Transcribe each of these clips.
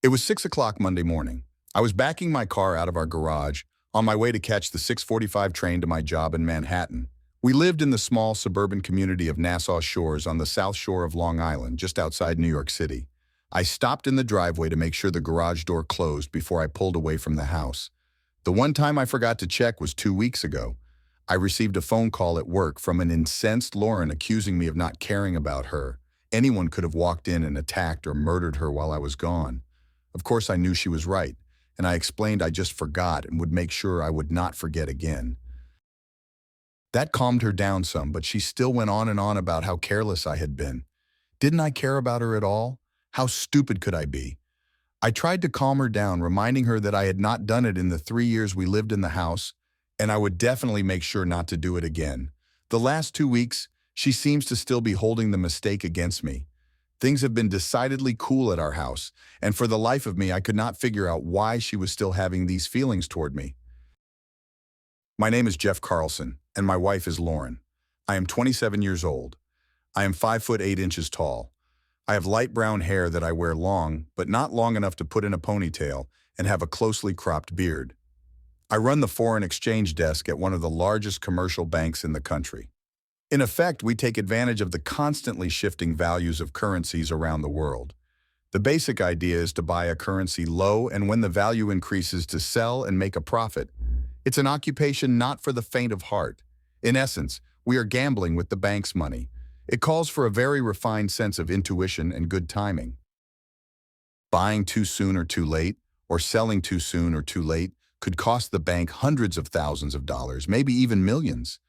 It was 6 o'clock Monday morning. I was backing my car out of our garage on my way to catch the 6:45 train to my job in Manhattan. We lived in the small suburban community of Nassau Shores on the south shore of Long Island, just outside New York City. I stopped in the driveway to make sure the garage door closed before I pulled away from the house. The one time I forgot to check was 2 weeks ago. I received a phone call at work from an incensed Lauren accusing me of not caring about her. Anyone could have walked in and attacked or murdered her while I was gone. Of course, I knew she was right, and I explained I just forgot and would make sure I would not forget again. That calmed her down some, but she still went on and on about how careless I had been. Didn't I care about her at all? How stupid could I be? I tried to calm her down, reminding her that I had not done it in the 3 years we lived in the house, and I would definitely make sure not to do it again. The last 2 weeks, she seems to still be holding the mistake against me. Things have been decidedly cool at our house, and for the life of me, I could not figure out why she was still having these feelings toward me. My name is Jeff Carlson, and my wife is Lauren. I am 27 years old. I am 5 foot 8 inches tall. I have light brown hair that I wear long, but not long enough to put in a ponytail, and have a closely cropped beard. I run the foreign exchange desk at one of the largest commercial banks in the country. In effect, we take advantage of the constantly shifting values of currencies around the world. The basic idea is to buy a currency low, and when the value increases, to sell and make a profit. It's an occupation not for the faint of heart. In essence, we are gambling with the bank's money. It calls for a very refined sense of intuition and good timing. Buying too soon or too late, or selling too soon or too late, could cost the bank hundreds of thousands of dollars, maybe even millions.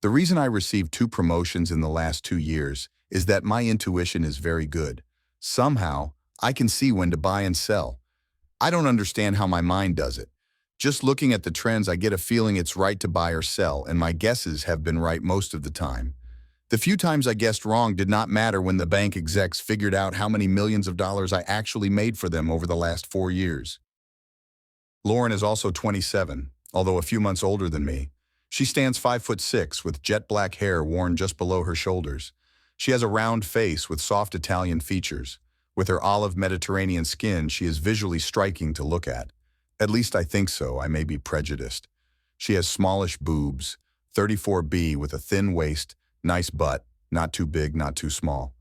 The reason I received 2 promotions in the last 2 years is that my intuition is very good. Somehow, I can see when to buy and sell. I don't understand how my mind does it. Just looking at the trends, I get a feeling it's right to buy or sell, and my guesses have been right most of the time. The few times I guessed wrong did not matter when the bank execs figured out how many millions of dollars I actually made for them over the last 4 years. Lauren is also 27, although a few months older than me. She stands 5 foot 6 with jet black hair worn just below her shoulders. She has a round face with soft Italian features. With her olive Mediterranean skin, she is visually striking to look at. At least I think so, I may be prejudiced. She has smallish boobs, 34B with a thin waist, nice butt, not too big, not too small.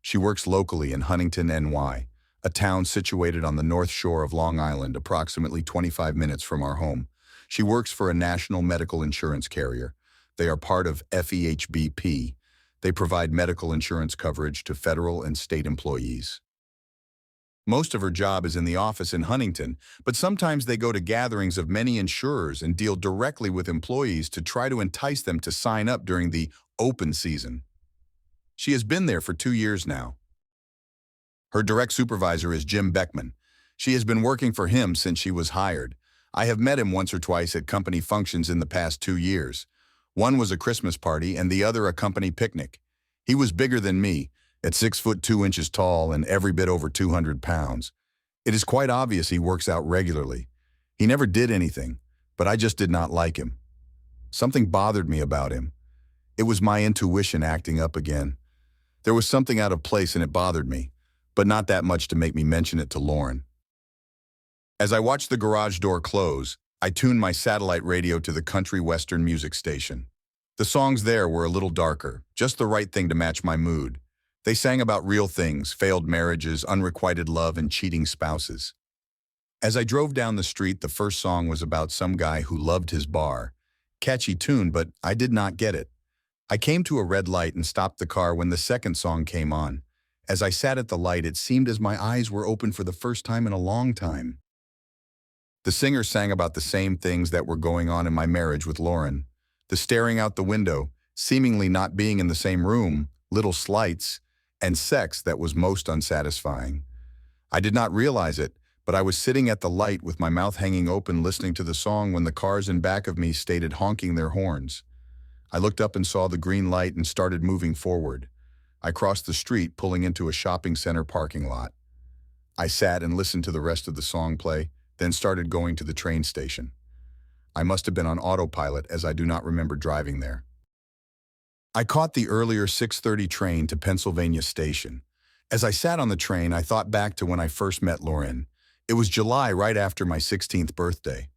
She works locally in Huntington, NY, a town situated on the north shore of Long Island, approximately 25 minutes from our home. She works for a national medical insurance carrier. They are part of FEHBP. They provide medical insurance coverage to federal and state employees. Most of her job is in the office in Huntington, but sometimes they go to gatherings of many insurers and deal directly with employees to try to entice them to sign up during the open season. She has been there for 2 years now. Her direct supervisor is Jim Beckman. She has been working for him since she was hired. I have met him once or twice at company functions in the past 2 years. One was a Christmas party and the other a company picnic. He was bigger than me, at 6 foot 2 inches tall and every bit over 200 pounds. It is quite obvious he works out regularly. He never did anything, but I just did not like him. Something bothered me about him. It was my intuition acting up again. There was something out of place and it bothered me, but not that much to make me mention it to Lauren. As I watched the garage door close, I tuned my satellite radio to the country western music station. The songs there were a little darker, just the right thing to match my mood. They sang about real things, failed marriages, unrequited love, and cheating spouses. As I drove down the street, the first song was about some guy who loved his bar. Catchy tune, but I did not get it. I came to a red light and stopped the car when the second song came on. As I sat at the light, it seemed as my eyes were open for the first time in a long time. The singer sang about the same things that were going on in my marriage with Lauren. The staring out the window, seemingly not being in the same room, little slights, and sex that was most unsatisfying. I did not realize it, but I was sitting at the light with my mouth hanging open listening to the song when the cars in back of me started honking their horns. I looked up and saw the green light and started moving forward. I crossed the street, pulling into a shopping center parking lot. I sat and listened to the rest of the song play, then started going to the train station. I must have been on autopilot as I do not remember driving there. I caught the earlier 6:30 train to Pennsylvania Station. As I sat on the train, I thought back to when I first met Lauren. It was July, right after my 16th birthday.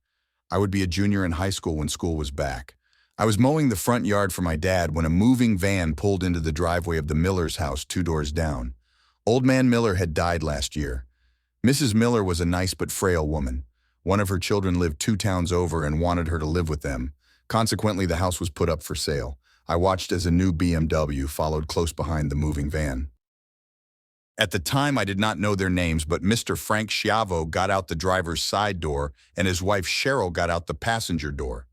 I would be a junior in high school when school was back. I was mowing the front yard for my dad when a moving van pulled into the driveway of the Miller's house 2 doors down. Old man Miller had died last year. Mrs. Miller was a nice but frail woman. One of her children lived 2 towns over and wanted her to live with them. Consequently, the house was put up for sale. I watched as a new BMW followed close behind the moving van. At the time, I did not know their names, but Mr. Frank Schiavo got out the driver's side door and his wife Cheryl got out the passenger door.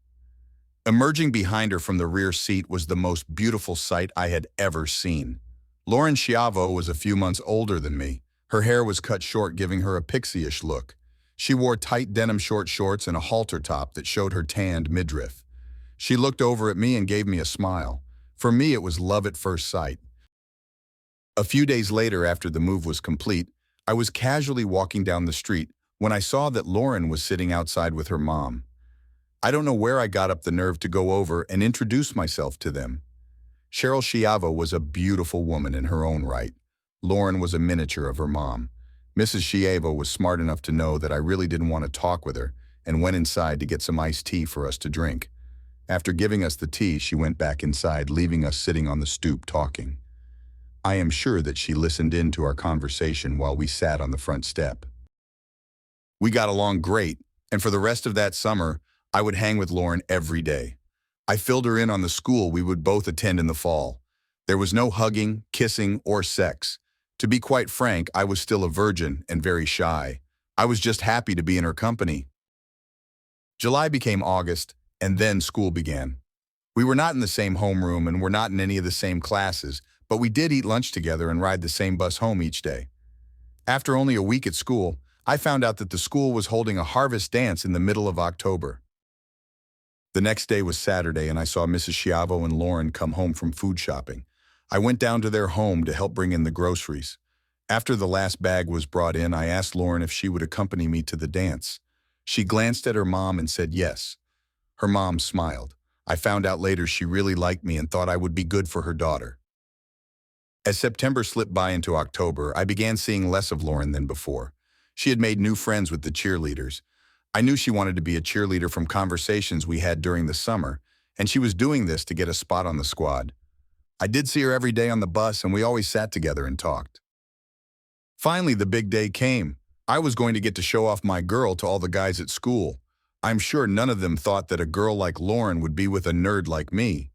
Emerging behind her from the rear seat was the most beautiful sight I had ever seen. Lauren Schiavo was a few months older than me. Her hair was cut short, giving her a pixie-ish look. She wore tight denim short shorts and a halter top that showed her tanned midriff. She looked over at me and gave me a smile. For me, it was love at first sight. A few days later, after the move was complete, I was casually walking down the street when I saw that Lauren was sitting outside with her mom. I don't know where I got up the nerve to go over and introduce myself to them. Cheryl Schiavo was a beautiful woman in her own right. Lauren was a miniature of her mom. Mrs. Schiavo was smart enough to know that I really didn't want to talk with her and went inside to get some iced tea for us to drink. After giving us the tea, she went back inside, leaving us sitting on the stoop talking. I am sure that she listened in to our conversation while we sat on the front step. We got along great, and for the rest of that summer, I would hang with Lauren every day. I filled her in on the school we would both attend in the fall. There was no hugging, kissing, or sex. To be quite frank, I was still a virgin and very shy. I was just happy to be in her company. July became August, and then school began. We were not in the same homeroom and were not in any of the same classes, but we did eat lunch together and ride the same bus home each day. After only a week at school, I found out that the school was holding a harvest dance in the middle of October. The next day was Saturday, and I saw Mrs. Schiavo and Lauren come home from food shopping. I went down to their home to help bring in the groceries. After the last bag was brought in, I asked Lauren if she would accompany me to the dance. She glanced at her mom and said yes. Her mom smiled. I found out later she really liked me and thought I would be good for her daughter. As September slipped by into October, I began seeing less of Lauren than before. She had made new friends with the cheerleaders. I knew she wanted to be a cheerleader from conversations we had during the summer, and she was doing this to get a spot on the squad. I did see her every day on the bus, and we always sat together and talked. Finally, the big day came. I was going to get to show off my girl to all the guys at school. I'm sure none of them thought that a girl like Lauren would be with a nerd like me.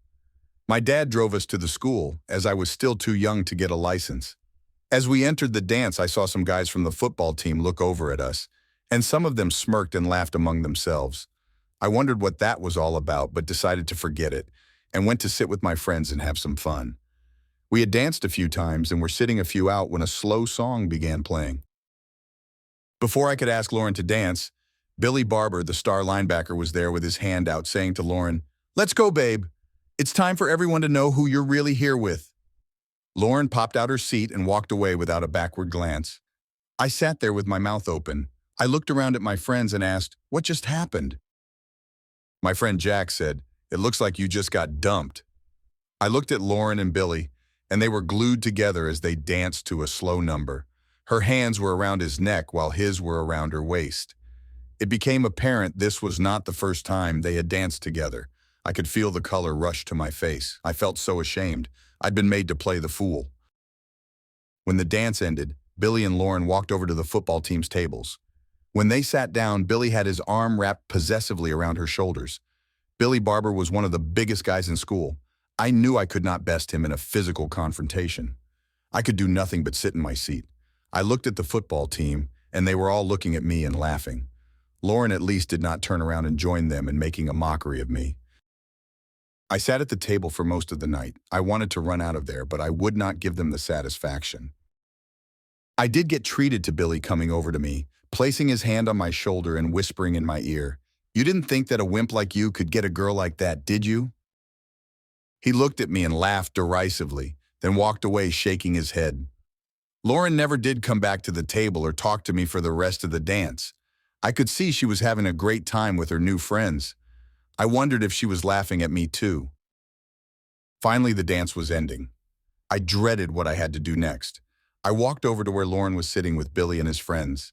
My dad drove us to the school, as I was still too young to get a license. As we entered the dance, I saw some guys from the football team look over at us, and some of them smirked and laughed among themselves. I wondered what that was all about, but decided to forget it, and went to sit with my friends and have some fun. We had danced a few times and were sitting a few out when a slow song began playing. Before I could ask Lauren to dance, Billy Barber, the star linebacker, was there with his hand out saying to Lauren, "Let's go, babe. It's time for everyone to know who you're really here with." Lauren popped out her seat and walked away without a backward glance. I sat there with my mouth open. I looked around at my friends and asked, "What just happened?" My friend Jack said, "It looks like you just got dumped." I looked at Lauren and Billy, and they were glued together as they danced to a slow number. Her hands were around his neck while his were around her waist. It became apparent this was not the first time they had danced together. I could feel the color rush to my face. I felt so ashamed. I'd been made to play the fool. When the dance ended, Billy and Lauren walked over to the football team's tables. When they sat down, Billy had his arm wrapped possessively around her shoulders. Billy Barber was one of the biggest guys in school. I knew I could not best him in a physical confrontation. I could do nothing but sit in my seat. I looked at the football team, and they were all looking at me and laughing. Lauren at least did not turn around and join them in making a mockery of me. I sat at the table for most of the night. I wanted to run out of there, but I would not give them the satisfaction. I did get treated to Billy coming over to me, placing his hand on my shoulder and whispering in my ear, "You didn't think that a wimp like you could get a girl like that, did you?" He looked at me and laughed derisively, then walked away shaking his head. Lauren never did come back to the table or talk to me for the rest of the dance. I could see she was having a great time with her new friends. I wondered if she was laughing at me too. Finally, the dance was ending. I dreaded what I had to do next. I walked over to where Lauren was sitting with Billy and his friends.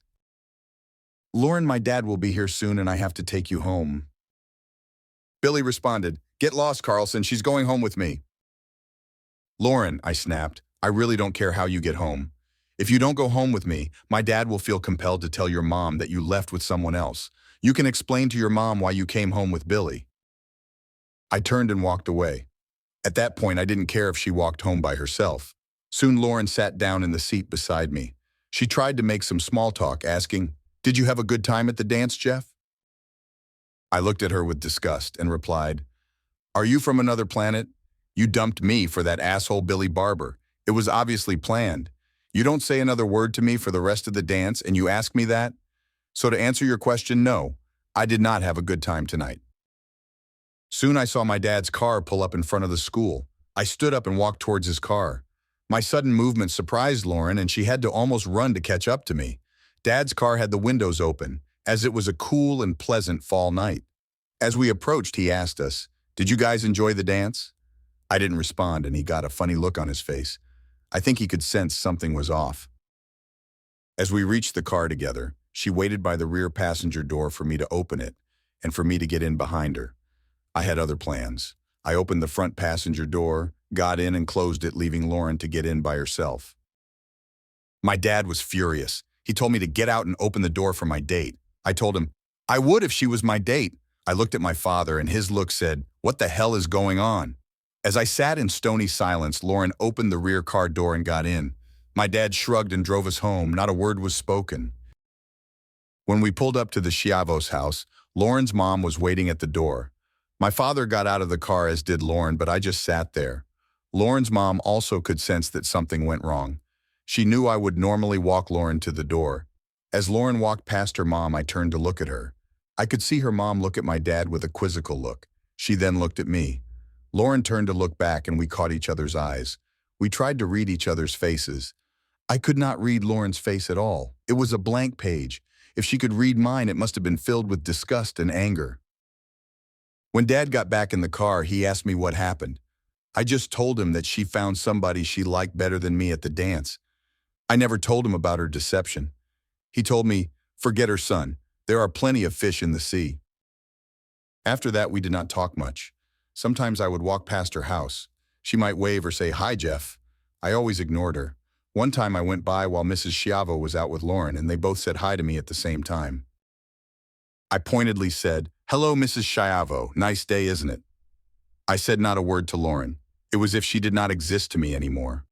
"Lauren, my dad will be here soon and I have to take you home." Billy responded, "Get lost, Carlson. She's going home with me." "Lauren," I snapped, "I really don't care how you get home. If you don't go home with me, my dad will feel compelled to tell your mom that you left with someone else. You can explain to your mom why you came home with Billy." I turned and walked away. At that point, I didn't care if she walked home by herself. Soon Lauren sat down in the seat beside me. She tried to make some small talk, asking, "Did you have a good time at the dance, Jeff?" I looked at her with disgust and replied, "Are you from another planet? You dumped me for that asshole Billy Barber. It was obviously planned. You don't say another word to me for the rest of the dance and you ask me that? So to answer your question, no, I did not have a good time tonight." Soon I saw my dad's car pull up in front of the school. I stood up and walked towards his car. My sudden movement surprised Lauren and she had to almost run to catch up to me. Dad's car had the windows open, as it was a cool and pleasant fall night. As we approached, he asked us, "Did you guys enjoy the dance?" I didn't respond and he got a funny look on his face. I think he could sense something was off. As we reached the car together, she waited by the rear passenger door for me to open it and for me to get in behind her. I had other plans. I opened the front passenger door, got in and closed it, leaving Lauren to get in by herself. My dad was furious. He told me to get out and open the door for my date. I told him, I would if she was my date. I looked at my father and his look said, "What the hell is going on?" As I sat in stony silence, Lauren opened the rear car door and got in. My dad shrugged and drove us home. Not a word was spoken. When we pulled up to the Schiavo's house, Lauren's mom was waiting at the door. My father got out of the car, as did Lauren, but I just sat there. Lauren's mom also could sense that something went wrong. She knew I would normally walk Lauren to the door. As Lauren walked past her mom, I turned to look at her. I could see her mom look at my dad with a quizzical look. She then looked at me. Lauren turned to look back and we caught each other's eyes. We tried to read each other's faces. I could not read Lauren's face at all. It was a blank page. If she could read mine, it must have been filled with disgust and anger. When Dad got back in the car, he asked me what happened. I just told him that she found somebody she liked better than me at the dance. I never told him about her deception. He told me, "Forget her, son. There are plenty of fish in the sea." After that, we did not talk much. Sometimes I would walk past her house. She might wave or say, "Hi, Jeff." I always ignored her. One time I went by while Mrs. Schiavo was out with Lauren, and they both said hi to me at the same time. I pointedly said, "Hello, Mrs. Schiavo. Nice day, isn't it?" I said not a word to Lauren. It was as if she did not exist to me anymore.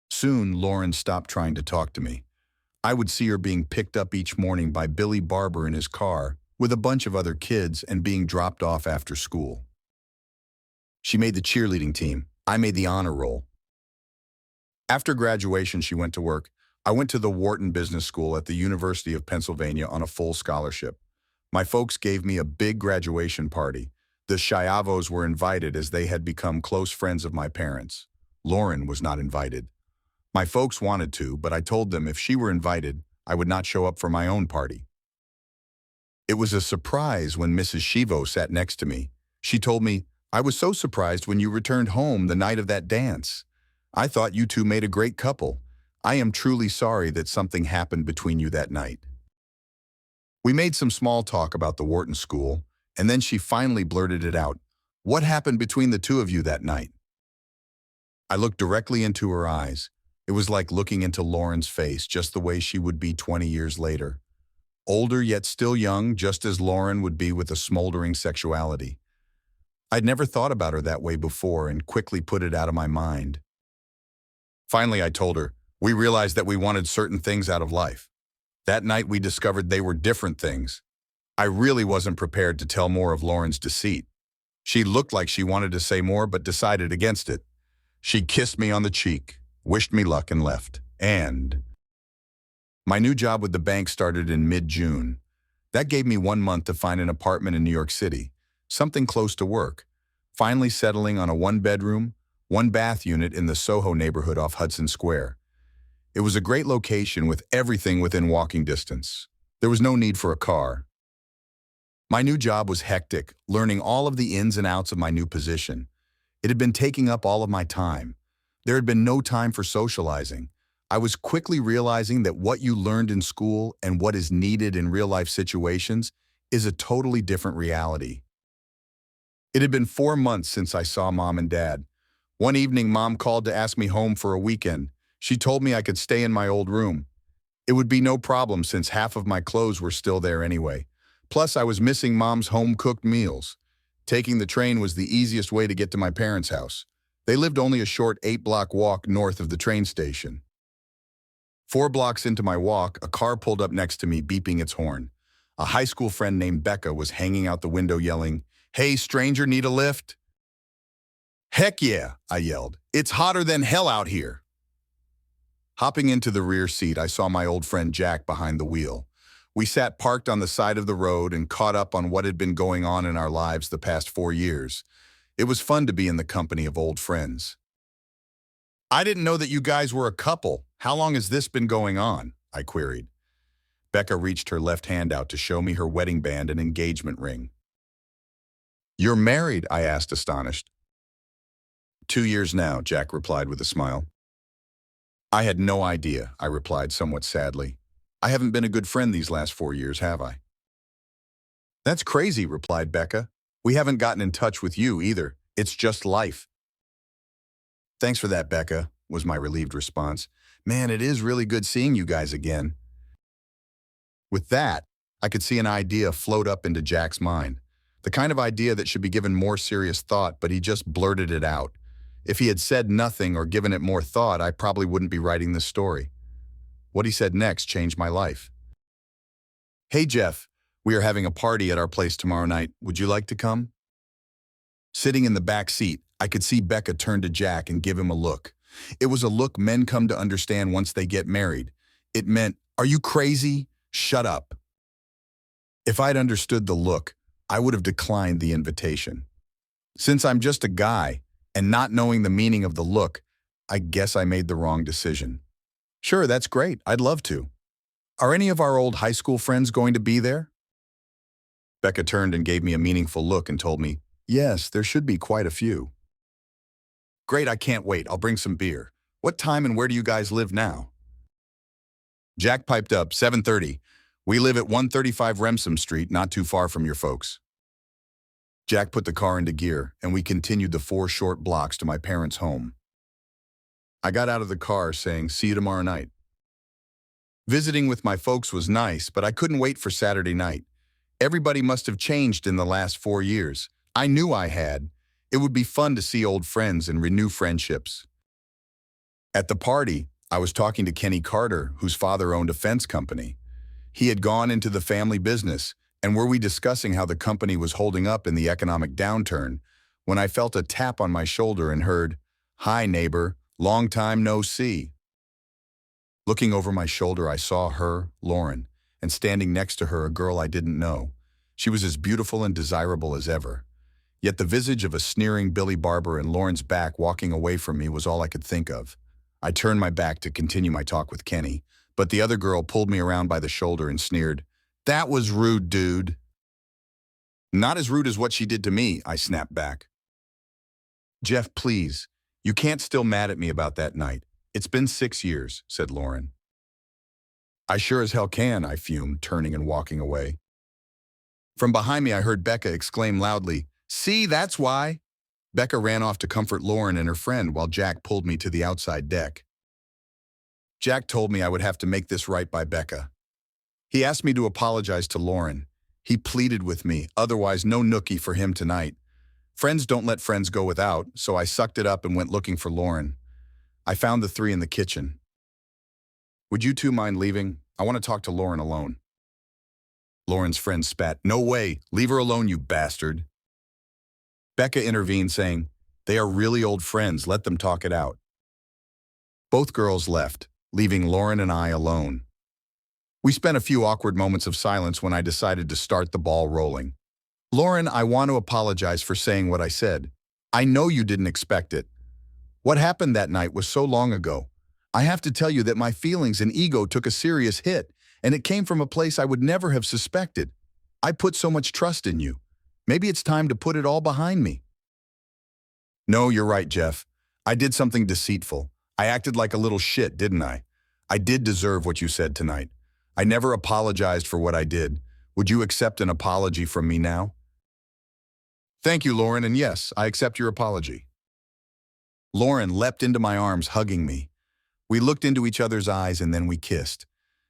Soon, Lauren stopped trying to talk to me. I would see her being picked up each morning by Billy Barber in his car with a bunch of other kids and being dropped off after school. She made the cheerleading team. I made the honor roll. After graduation, she went to work. I went to the Wharton Business School at the University of Pennsylvania on a full scholarship. My folks gave me a big graduation party. The Schiavos were invited as they had become close friends of my parents. Lauren was not invited. My folks wanted to, but I told them if she were invited, I would not show up for my own party. It was a surprise when Mrs. Schiavo sat next to me. She told me, "I was so surprised when you returned home the night of that dance. I thought you two made a great couple. I am truly sorry that something happened between you that night." We made some small talk about the Wharton School, and then she finally blurted it out. "What happened between the two of you that night?" I looked directly into her eyes. It was like looking into Lauren's face, just the way she would be 20 years later. Older yet still young, just as Lauren would be with a smoldering sexuality. I'd never thought about her that way before and quickly put it out of my mind. Finally, I told her, we realized that we wanted certain things out of life. That night, we discovered they were different things. I really wasn't prepared to tell more of Lauren's deceit. She looked like she wanted to say more but decided against it. She kissed me on the cheek, wished me luck, and left. And my new job with the bank started in mid-June. That gave me 1 month to find an apartment in New York City, something close to work, finally settling on a 1-bedroom, 1-bath unit in the Soho neighborhood off Hudson Square. It was a great location with everything within walking distance. There was no need for a car. My new job was hectic, learning all of the ins and outs of my new position. It had been taking up all of my time. There had been no time for socializing. I was quickly realizing that what you learned in school and what is needed in real-life situations is a totally different reality. It had been 4 months since I saw Mom and Dad. One evening, Mom called to ask me home for a weekend. She told me I could stay in my old room. It would be no problem since half of my clothes were still there anyway. Plus, I was missing Mom's home-cooked meals. Taking the train was the easiest way to get to my parents' house. They lived only a short 8-block walk north of the train station. 4 blocks into my walk, a car pulled up next to me, beeping its horn. A high school friend named Becca was hanging out the window yelling, "Hey, stranger, need a lift?" "Heck yeah," I yelled. "It's hotter than hell out here." Hopping into the rear seat, I saw my old friend Jack behind the wheel. We sat parked on the side of the road and caught up on what had been going on in our lives the past 4 years. It was fun to be in the company of old friends. "I didn't know that you guys were a couple. How long has this been going on?" I queried. Becca reached her left hand out to show me her wedding band and engagement ring. "You're married?" I asked, astonished. 2 years now, Jack replied with a smile. "I had no idea," I replied somewhat sadly. "I haven't been a good friend these last 4 years, have I?" "That's crazy," replied Becca. "We haven't gotten in touch with you either. It's just life." "Thanks for that, Becca," was my relieved response. "Man, it is really good seeing you guys again." With that, I could see an idea float up into Jack's mind. The kind of idea that should be given more serious thought, but he just blurted it out. If he had said nothing or given it more thought, I probably wouldn't be writing this story. What he said next changed my life. "Hey, Jeff, we are having a party at our place tomorrow night. Would you like to come?" Sitting in the back seat, I could see Becca turn to Jack and give him a look. It was a look men come to understand once they get married. It meant, "Are you crazy? Shut up." If I'd understood the look, I would have declined the invitation. Since I'm just a guy, and not knowing the meaning of the look, I guess I made the wrong decision. "Sure, that's great. I'd love to. Are any of our old high school friends going to be there?" Becca turned and gave me a meaningful look and told me, "Yes, there should be quite a few." "Great, I can't wait. I'll bring some beer. What time and where do you guys live now?" Jack piped up, 7:30. "We live at 135 Remsen Street, not too far from your folks." Jack put the car into gear, and we continued the 4 short blocks to my parents' home. I got out of the car saying, "See you tomorrow night." Visiting with my folks was nice, but I couldn't wait for Saturday night. Everybody must have changed in the last 4 years. I knew I had. It would be fun to see old friends and renew friendships. At the party, I was talking to Kenny Carter, whose father owned a fence company. He had gone into the family business, and were we discussing how the company was holding up in the economic downturn, when I felt a tap on my shoulder and heard, "Hi, neighbor, long time no see." Looking over my shoulder, I saw her, Lauren, and standing next to her, a girl I didn't know. She was as beautiful and desirable as ever. Yet the visage of a sneering Billy Barber in Lauren's back walking away from me was all I could think of. I turned my back to continue my talk with Kenny, but the other girl pulled me around by the shoulder and sneered, "That was rude, dude." "Not as rude as what she did to me," I snapped back. "Jeff, please. You can't still mad at me about that night. It's been 6 years, said Lauren. "I sure as hell can," I fumed, turning and walking away. From behind me, I heard Becca exclaim loudly, "See, that's why." Becca ran off to comfort Lauren and her friend while Jack pulled me to the outside deck. Jack told me I would have to make this right by Becca. He asked me to apologize to Lauren. He pleaded with me, otherwise no nookie for him tonight. Friends don't let friends go without, so I sucked it up and went looking for Lauren. I found the three in the kitchen. "Would you two mind leaving? I want to talk to Lauren alone." Lauren's friend spat, "No way, leave her alone, you bastard." Becca intervened, saying, "They are really old friends, let them talk it out." Both girls left, leaving Lauren and I alone. We spent a few awkward moments of silence when I decided to start the ball rolling. "Lauren, I want to apologize for saying what I said. I know you didn't expect it. What happened that night was so long ago. I have to tell you that my feelings and ego took a serious hit, and it came from a place I would never have suspected. I put so much trust in you. Maybe it's time to put it all behind me." "No, you're right, Jeff. I did something deceitful. I acted like a little shit, didn't I? I did deserve what you said tonight. I never apologized for what I did. Would you accept an apology from me now? Thank you, Lauren, and yes, I accept your apology. Lauren leapt into my arms, hugging me. We looked into each other's eyes and then we kissed.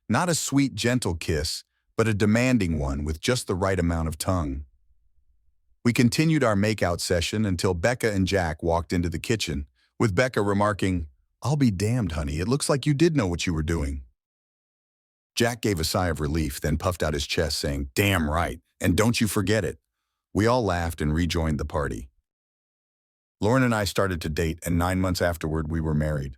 Not a sweet, gentle kiss, but a demanding one with just the right amount of tongue. We continued our makeout session until Becca and Jack walked into the kitchen, with Becca remarking, "I'll be damned, honey, it looks like you did know what you were doing." Jack gave a sigh of relief, then puffed out his chest, saying, "Damn right, and don't you forget it." We all laughed and rejoined the party. Lauren and I started to date, and 9 months afterward, we were married.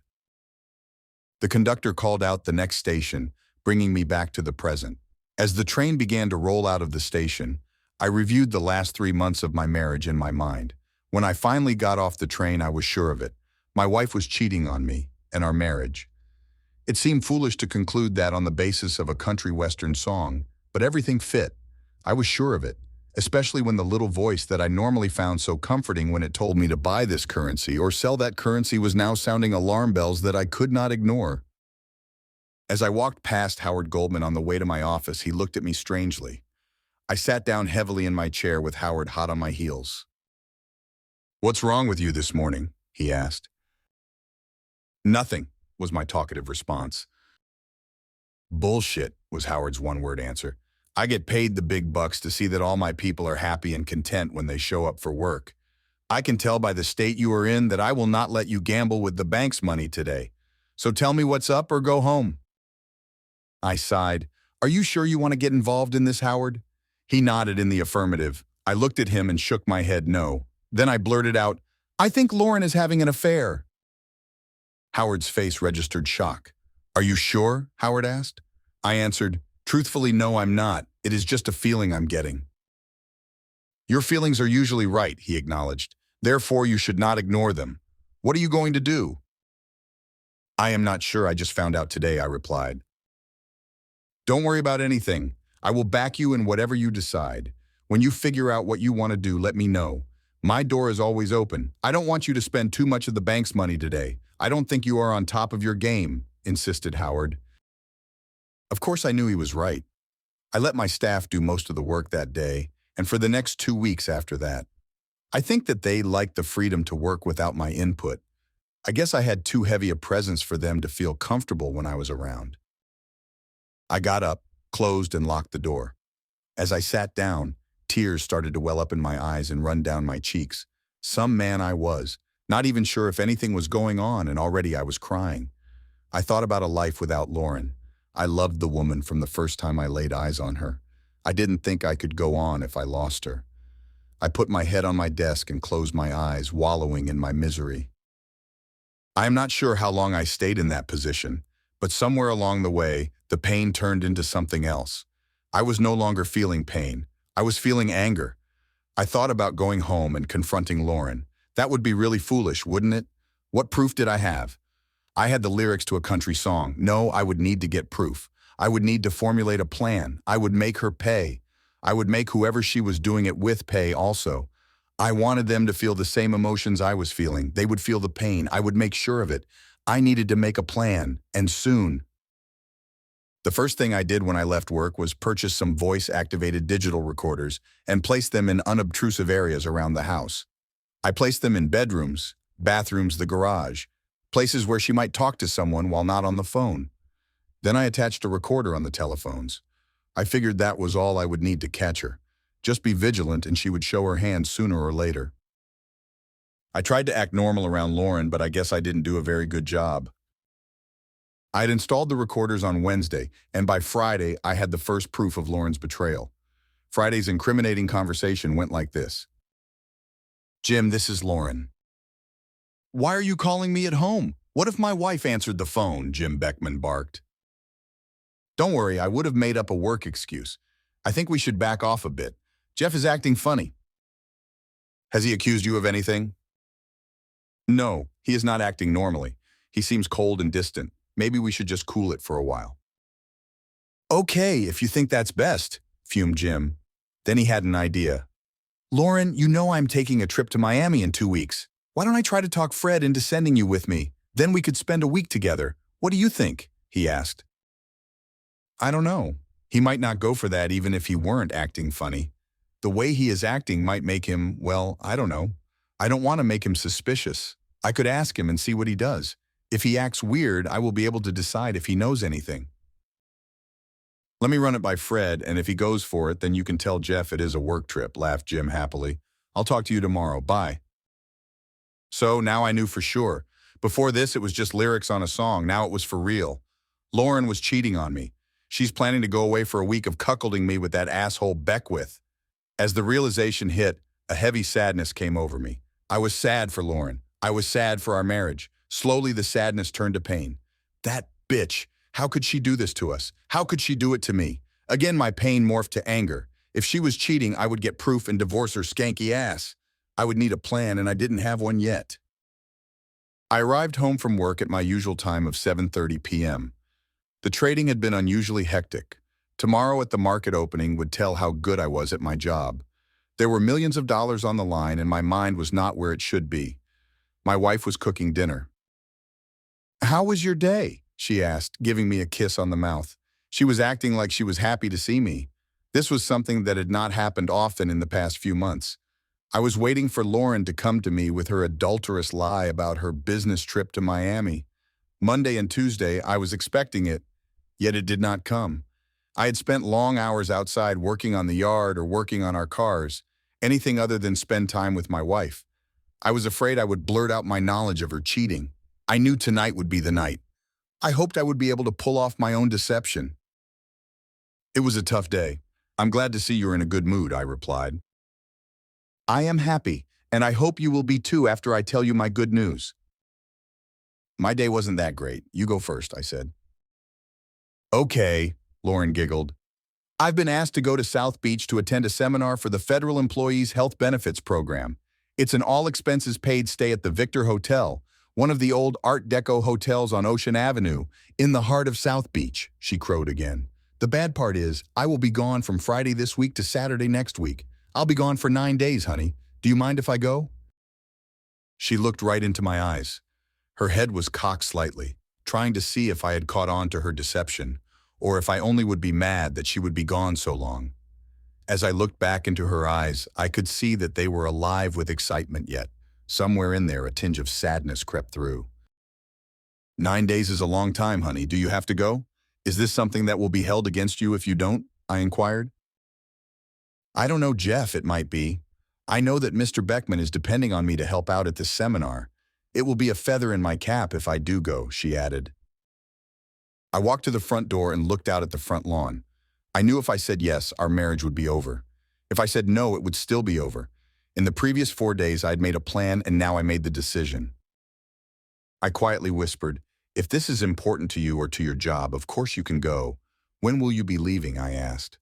The conductor called out the next station, bringing me back to the present. As the train began to roll out of the station, I reviewed the last 3 months of my marriage in my mind. When I finally got off the train, I was sure of it. My wife was cheating on me and our marriage. It seemed foolish to conclude that on the basis of a country western song, but everything fit. I was sure of it, especially when the little voice that I normally found so comforting when it told me to buy this currency or sell that currency was now sounding alarm bells that I could not ignore. As I walked past Howard Goldman on the way to my office, he looked at me strangely. I sat down heavily in my chair with Howard hot on my heels. "What's wrong with you this morning?" he asked. "Nothing," was my talkative response. "Bullshit," was Howard's one-word answer. "I get paid the big bucks to see that all my people are happy and content when they show up for work. I can tell by the state you are in that I will not let you gamble with the bank's money today. So tell me what's up or go home." I sighed. "Are you sure you want to get involved in this, Howard?" He nodded in the affirmative. I looked at him and shook my head no. Then I blurted out, "I think Lauren is having an affair." Howard's face registered shock. "Are you sure?" Howard asked. I answered, "Truthfully, no, I'm not. It is just a feeling I'm getting." "Your feelings are usually right," he acknowledged. "Therefore, you should not ignore them. What are you going to do?" "I am not sure. I just found out today," I replied. "Don't worry about anything. I will back you in whatever you decide. When you figure out what you want to do, let me know. My door is always open. I don't want you to spend too much of the bank's money today. I don't think you are on top of your game," insisted Howard. Of course, I knew he was right. I let my staff do most of the work that day, and for the next 2 weeks after that. I think that they liked the freedom to work without my input. I guess I had too heavy a presence for them to feel comfortable when I was around. I got up, closed, and locked the door. As I sat down, tears started to well up in my eyes and run down my cheeks. Some man I was, not even sure if anything was going on, and already I was crying. I thought about a life without Lauren. I loved the woman from the first time I laid eyes on her. I didn't think I could go on if I lost her. I put my head on my desk and closed my eyes, wallowing in my misery. I am not sure how long I stayed in that position, but somewhere along the way, the pain turned into something else. I was no longer feeling pain. I was feeling anger. I thought about going home and confronting Lauren. That would be really foolish, wouldn't it? What proof did I have? I had the lyrics to a country song. No, I would need to get proof. I would need to formulate a plan. I would make her pay. I would make whoever she was doing it with pay also. I wanted them to feel the same emotions I was feeling. They would feel the pain. I would make sure of it. I needed to make a plan, and soon. The first thing I did when I left work was purchase some voice-activated digital recorders and place them in unobtrusive areas around the house. I placed them in bedrooms, bathrooms, the garage, places where she might talk to someone while not on the phone. Then I attached a recorder on the telephones. I figured that was all I would need to catch her. Just be vigilant and she would show her hand sooner or later. I tried to act normal around Lauren, but I guess I didn't do a very good job. I had installed the recorders on Wednesday, and by Friday, I had the first proof of Lauren's betrayal. Friday's incriminating conversation went like this. "Jim, this is Lauren." "Why are you calling me at home? What if my wife answered the phone?" Jim Beckman barked. "Don't worry, I would have made up a work excuse. I think we should back off a bit. Jeff is acting funny." "Has he accused you of anything?" "No, he is not acting normally. He seems cold and distant. Maybe we should just cool it for a while." "Okay, if you think that's best," fumed Jim. Then he had an idea. "Lauren, you know I'm taking a trip to Miami in 2 weeks. Why don't I try to talk Fred into sending you with me? Then we could spend a week together. What do you think?" he asked. I don't know. He might not go for that even if he weren't acting funny. The way he is acting might make him, well, I don't know. I don't want to make him suspicious. I could ask him and see what he does. If he acts weird, I will be able to decide if he knows anything. Let me run it by Fred, and if he goes for it, then you can tell Jeff it is a work trip, laughed Jim happily. I'll talk to you tomorrow. Bye. So now I knew for sure. Before this, it was just lyrics on a song. Now it was for real. Lauren was cheating on me. She's planning to go away for a week of cuckolding me with that asshole Beckwith. As the realization hit, a heavy sadness came over me. I was sad for Lauren. I was sad for our marriage. Slowly, the sadness turned to pain. That bitch. How could she do this to us? How could she do it to me? Again, my pain morphed to anger. If she was cheating, I would get proof and divorce her skanky ass. I would need a plan, and I didn't have one yet. I arrived home from work at my usual time of 7:30 p.m. The trading had been unusually hectic. Tomorrow at the market opening would tell how good I was at my job. There were millions of dollars on the line, and my mind was not where it should be. My wife was cooking dinner. How was your day? She asked, giving me a kiss on the mouth. She was acting like she was happy to see me. This was something that had not happened often in the past few months. I was waiting for Lauren to come to me with her adulterous lie about her business trip to Miami. Monday and Tuesday, I was expecting it, yet it did not come. I had spent long hours outside working on the yard or working on our cars, anything other than spend time with my wife. I was afraid I would blurt out my knowledge of her cheating. I knew tonight would be the night. I hoped I would be able to pull off my own deception. It was a tough day. I'm glad to see you're in a good mood, I replied. I am happy, and I hope you will be too after I tell you my good news. My day wasn't that great. You go first, I said. Okay, Lauren giggled. I've been asked to go to South Beach to attend a seminar for the Federal Employees Health Benefits Program. It's an all-expenses-paid stay at the Victor Hotel, one of the old Art Deco hotels on Ocean Avenue, in the heart of South Beach, she crowed again. The bad part is, I will be gone from Friday this week to Saturday next week. I'll be gone for 9 days, honey. Do you mind if I go? She looked right into my eyes. Her head was cocked slightly, trying to see if I had caught on to her deception, or if I only would be mad that she would be gone so long. As I looked back into her eyes, I could see that they were alive with excitement yet. Somewhere in there, a tinge of sadness crept through. 9 days is a long time, honey. Do you have to go? Is this something that will be held against you if you don't? I inquired. I don't know, Jeff, it might be. I know that Mr. Beckman is depending on me to help out at this seminar. It will be a feather in my cap if I do go, she added. I walked to the front door and looked out at the front lawn. I knew if I said yes, our marriage would be over. If I said no, it would still be over. In the previous 4 days, I had made a plan, and now I made the decision. I quietly whispered, if this is important to you or to your job, of course you can go. When will you be leaving? I asked.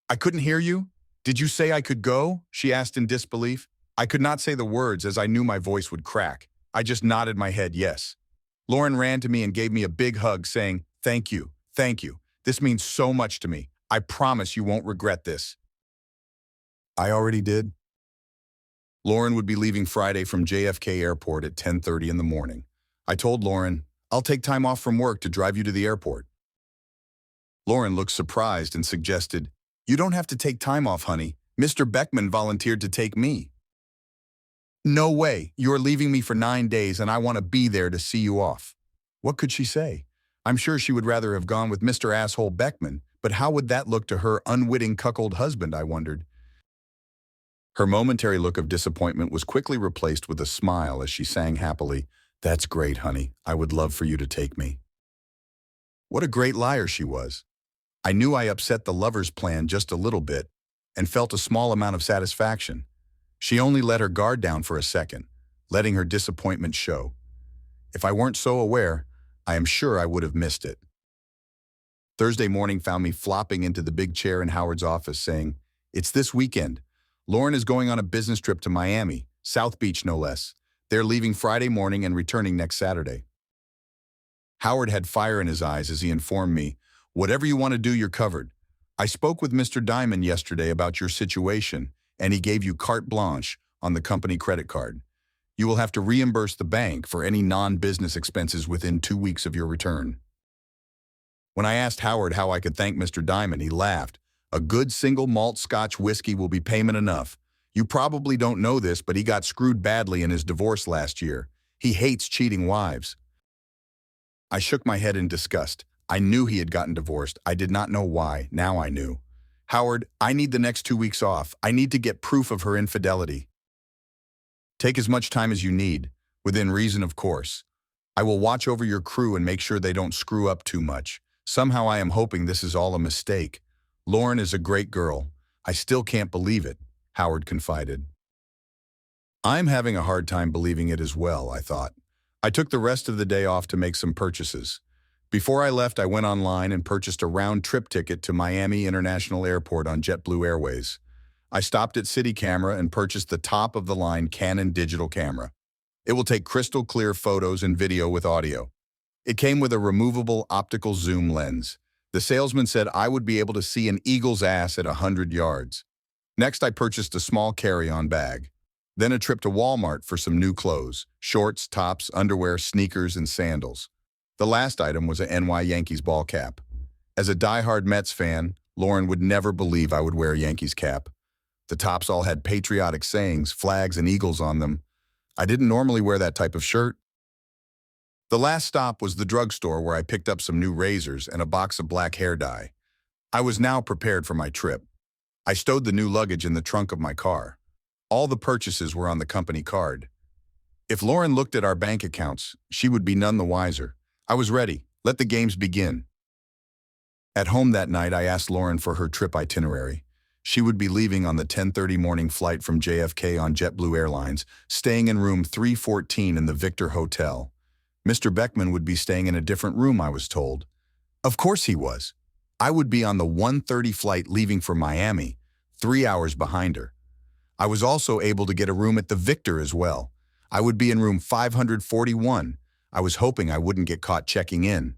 I couldn't hear you. Did you say I could go? She asked in disbelief. I could not say the words as I knew my voice would crack. I just nodded my head yes. Lauren ran to me and gave me a big hug, saying, thank you, thank you. This means so much to me. I promise you won't regret this. I already did. Lauren would be leaving Friday from JFK Airport at 10:30 in the morning. I told Lauren, I'll take time off from work to drive you to the airport. Lauren looked surprised and suggested, you don't have to take time off, honey. Mr. Beckman volunteered to take me. No way. You're leaving me for 9 days and I want to be there to see you off. What could she say? I'm sure she would rather have gone with Mr. Asshole Beckman, but how would that look to her unwitting cuckold husband, I wondered. Her momentary look of disappointment was quickly replaced with a smile as she sang happily, That's great, honey. I would love for you to take me. What a great liar she was. I knew I upset the lover's plan just a little bit and felt a small amount of satisfaction. She only let her guard down for a second, letting her disappointment show. If I weren't so aware, I am sure I would have missed it. Thursday morning found me flopping into the big chair in Howard's office saying, It's this weekend. Lauren is going on a business trip to Miami, South Beach no less. They're leaving Friday morning and returning next Saturday. Howard had fire in his eyes as he informed me, Whatever you want to do, you're covered. I spoke with Mr. Diamond yesterday about your situation, and he gave you carte blanche on the company credit card. You will have to reimburse the bank for any non-business expenses within 2 weeks of your return. When I asked Howard how I could thank Mr. Diamond, he laughed. A good single malt Scotch whiskey will be payment enough. You probably don't know this, but he got screwed badly in his divorce last year. He hates cheating wives. I shook my head in disgust. I knew he had gotten divorced. I did not know why. Now I knew. Howard, I need the next 2 weeks off. I need to get proof of her infidelity. Take as much time as you need, within reason, of course. I will watch over your crew and make sure they don't screw up too much. Somehow I am hoping this is all a mistake. Lauren is a great girl. I still can't believe it, Howard confided. I'm having a hard time believing it as well, I thought. I took the rest of the day off to make some purchases. Before I left, I went online and purchased a round-trip ticket to Miami International Airport on JetBlue Airways. I stopped at City Camera and purchased the top-of-the-line Canon digital camera. It will take crystal clear photos and video with audio. It came with a removable optical zoom lens. The salesman said I would be able to see an eagle's ass at 100 yards. Next, I purchased a small carry-on bag. Then a trip to Walmart for some new clothes, shorts, tops, underwear, sneakers, and sandals. The last item was a NY Yankees ball cap. As a diehard Mets fan, Lauren would never believe I would wear a Yankees cap. The tops all had patriotic sayings, flags, and eagles on them. I didn't normally wear that type of shirt. The last stop was the drugstore where I picked up some new razors and a box of black hair dye. I was now prepared for my trip. I stowed the new luggage in the trunk of my car. All the purchases were on the company card. If Lauren looked at our bank accounts, she would be none the wiser. I was ready. Let the games begin. At home that night, I asked Lauren for her trip itinerary. She would be leaving on the 10:30 morning flight from JFK on JetBlue Airlines, staying in room 314 in the Victor Hotel. Mr. Beckman would be staying in a different room, I was told. Of course he was. I would be on the 1:30 flight leaving for Miami, 3 hours behind her. I was also able to get a room at the Victor as well. I would be in room 541. I was hoping I wouldn't get caught checking in.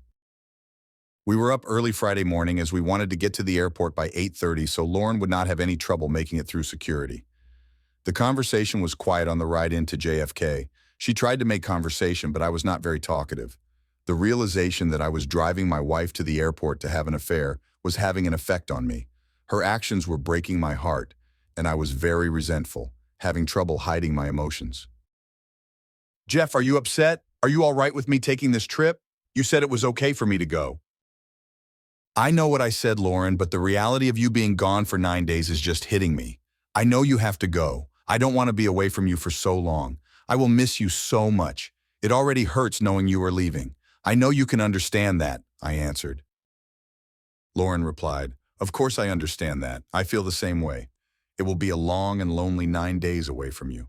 We were up early Friday morning as we wanted to get to the airport by 8:30 so Lauren would not have any trouble making it through security. The conversation was quiet on the ride into JFK. She tried to make conversation, but I was not very talkative. The realization that I was driving my wife to the airport to have an affair was having an effect on me. Her actions were breaking my heart, and I was very resentful, having trouble hiding my emotions. Jeff, are you upset? Are you all right with me taking this trip? You said it was okay for me to go. I know what I said, Lauren, but the reality of you being gone for 9 days is just hitting me. I know you have to go. I don't want to be away from you for so long. I will miss you so much. It already hurts knowing you are leaving. I know you can understand that, I answered. Lauren replied, Of course I understand that. I feel the same way. It will be a long and lonely 9 days away from you.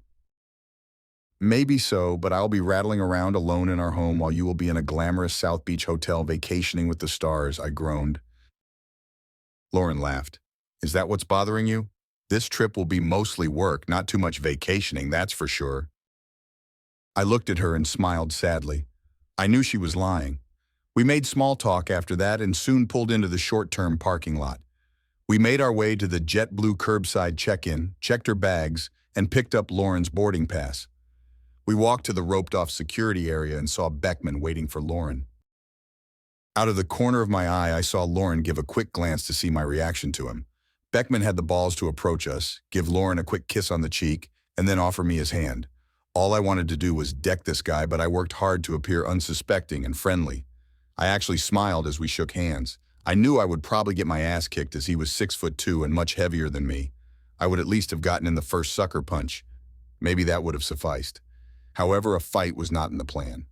Maybe so, but I'll be rattling around alone in our home while you will be in a glamorous South Beach hotel vacationing with the stars, I groaned. Lauren laughed. Is that what's bothering you? This trip will be mostly work, not too much vacationing, that's for sure. I looked at her and smiled sadly. I knew she was lying. We made small talk after that and soon pulled into the short-term parking lot. We made our way to the JetBlue curbside check-in, checked her bags, and picked up Lauren's boarding pass. We walked to the roped-off security area and saw Beckman waiting for Lauren. Out of the corner of my eye, I saw Lauren give a quick glance to see my reaction to him. Beckman had the balls to approach us, give Lauren a quick kiss on the cheek, and then offer me his hand. All I wanted to do was deck this guy, but I worked hard to appear unsuspecting and friendly. I actually smiled as we shook hands. I knew I would probably get my ass kicked as he was 6'2" and much heavier than me. I would at least have gotten in the first sucker punch. Maybe that would have sufficed. However, a fight was not in the plan.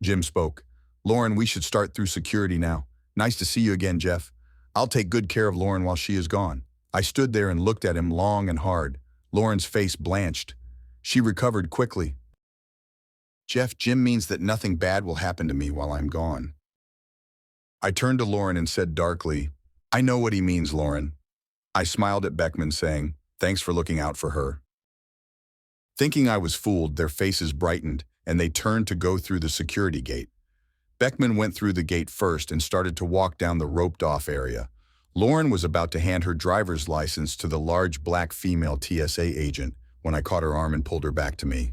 Jim spoke. Lauren, we should start through security now. Nice to see you again, Jeff. I'll take good care of Lauren while she is gone. I stood there and looked at him long and hard. Lauren's face blanched. She recovered quickly. Jeff, Jim means that nothing bad will happen to me while I'm gone. I turned to Lauren and said darkly, I know what he means, Lauren. I smiled at Beckman, saying, Thanks for looking out for her. Thinking I was fooled, their faces brightened, and they turned to go through the security gate. Beckman went through the gate first and started to walk down the roped-off area. Lauren was about to hand her driver's license to the large black female TSA agent when I caught her arm and pulled her back to me.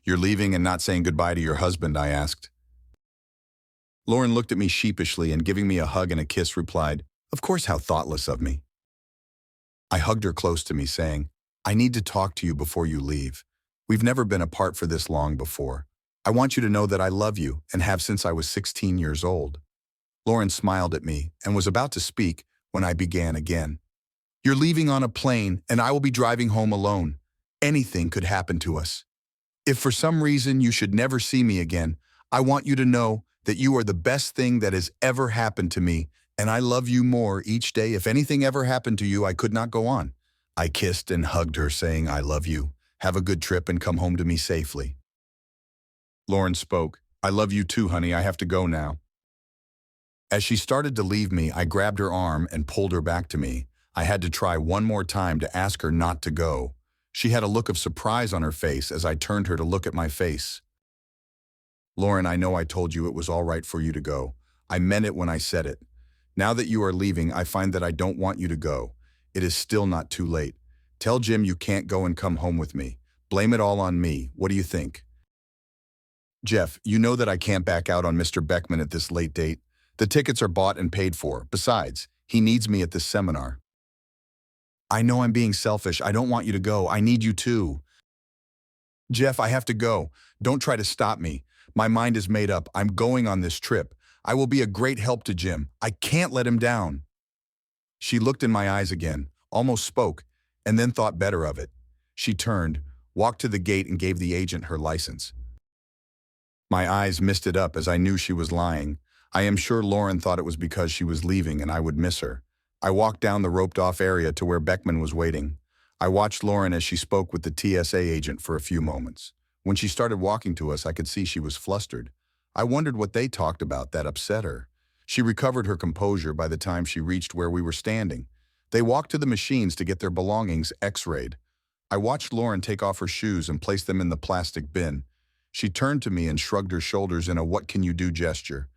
You're leaving and not saying goodbye to your husband, I asked. Lauren looked at me sheepishly and giving me a hug and a kiss replied, "Of course, how thoughtless of me." I hugged her close to me saying, "I need to talk to you before you leave. We've never been apart for this long before. I want you to know that I love you and have since I was 16 years old." Lauren smiled at me and was about to speak when I began again. "You're leaving on a plane and I will be driving home alone. Anything could happen to us. If for some reason you should never see me again, I want you to know that you are the best thing that has ever happened to me, and I love you more each day. If anything ever happened to you, I could not go on." I kissed and hugged her, saying, "I love you. Have a good trip and come home to me safely." Lauren spoke, "I love you too, honey. I have to go now." As she started to leave me, I grabbed her arm and pulled her back to me. I had to try one more time to ask her not to go. She had a look of surprise on her face as I turned her to look at my face. "Lauren, I know I told you it was all right for you to go. I meant it when I said it. Now that you are leaving, I find that I don't want you to go. It is still not too late. Tell Jim you can't go and come home with me. Blame it all on me. What do you think?" "Jeff, you know that I can't back out on Mr. Beckman at this late date. The tickets are bought and paid for. Besides, he needs me at this seminar." "I know I'm being selfish. I don't want you to go. I need you too." "Jeff, I have to go. Don't try to stop me. My mind is made up. I'm going on this trip. I will be a great help to Jim. I can't let him down." She looked in my eyes again, almost spoke, and then thought better of it. She turned, walked to the gate and gave the agent her license. My eyes misted up as I knew she was lying. I am sure Lauren thought it was because she was leaving and I would miss her. I walked down the roped-off area to where Beckman was waiting. I watched Lauren as she spoke with the TSA agent for a few moments. When she started walking to us, I could see she was flustered. I wondered what they talked about that upset her. She recovered her composure by the time she reached where we were standing. They walked to the machines to get their belongings x-rayed. I watched Lauren take off her shoes and place them in the plastic bin. She turned to me and shrugged her shoulders in a what-can-you-do gesture.